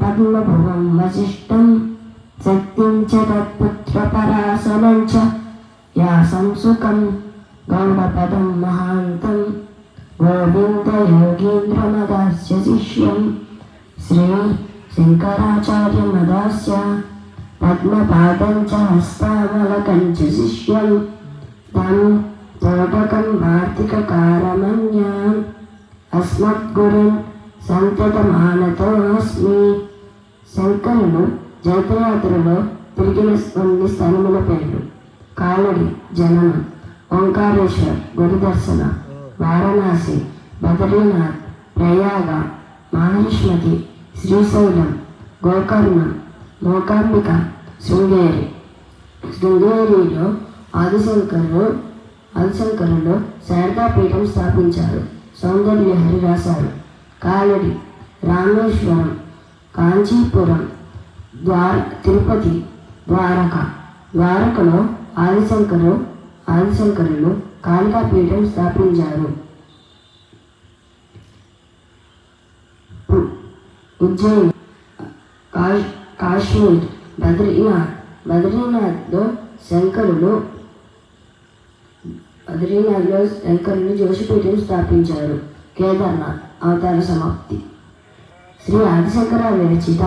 పద్మభువం వశిష్టం శక్తిం చ తత్పుత్రపరాశరం చ యాసం సుఖం గౌడపదం మహాంతం గోవిందయోగీంద్రమదాస్య శిష్యం శ్రీ శంకరాచార్యమదాస్య పద్మపాదం చ హస్తామలకం చ శిష్యం తం తోటకం వార్తికకారమన్యాం అస్మద్గురున్ సంతతమానతో అస్మి. శంకరులు జైత్రయాత్రలో తిరిగిన కొన్ని స్థలముల పేర్లు: కాలడి జననం, ఓంకారేశ్వర్ గురు దర్శన, వారణాసి, బద్రీనాథ్, ప్రయాగ, మాహిష్మతి, శ్రీశైలం, గోకర్ణం, మూకాంబిక, శృంగేరి. శృంగేరిలో ఆదిశంకరులు శారదాపీఠం స్థాపించారు. సౌందర్యహరి రాశారు. కాలడి, రామేశ్వరం, కాంచీపురం, తిరుపతి, ద్వారక. ద్వారకలో ఆదిశంకరులు కాళికాపీఠం స్థాపించారు. ఉజ్జయిని, కాశ్మీర్, బద్రీనాథ్లో శంకరులు జోషిపీఠం స్థాపించారు. కేదార్నాథ్ అవతార సమాప్తి. శ్రీ ఆదిశంకర విరచిత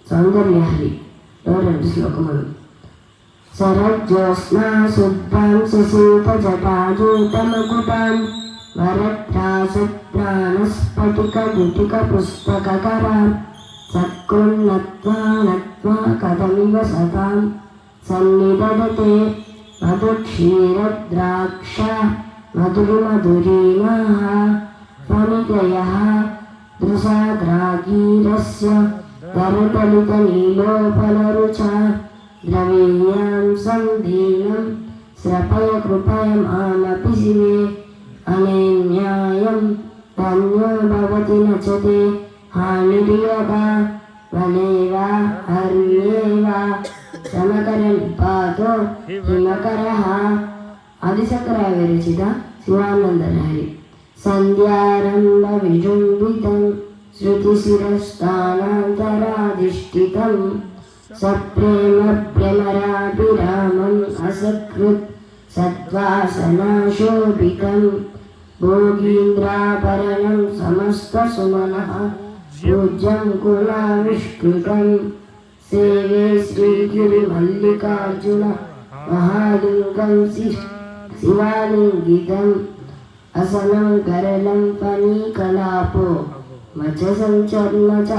సౌందర్యహరిలో 2 శ్లోకములు. శరజ్యోత్స్నా శుద్ధాం శశీత జటాజూటమకుటాం వరత్రాసత్రాణస్ఫటిక గుటిక పుస్తకకరాం సత్కృన్నత్వా నత్వా కథమివ సతాం సన్నిదదతే మధుక్షీరద్రాక్ష మధురిమధురీణాః ఫణితయః దృశాద్రాగీరస్య దరదలితనీలోపలరుచా ద్రవీణ్యాం సంధీనం శ్రపయ కృపయ మామపి శివే అనేన్యాయం ధన్యో భవతి నచతే హానిర్యదా వనేవా హర్యేవా సమకర నిపాతో హిమకరః. ఆదిశంకర విరచిత శివానందలహరి. సంధ్యారంభ విజృంభితం శృతిశిరస్థానాంతరాధిష్ఠితం సప్రేమ భ్రమరాభిరామం అసకృత్ సద్వాసనాశోభితం భోగీంద్రాభరణం సమస్తసుమనః పూజ్యం కులావిష్కృతం సేవే శ్రీగిరిమల్లికార్జున మహాలింగం శివాలింగితం అసనం కరళం ఫణీకలాపో మత్స్య సంచర్ణ చ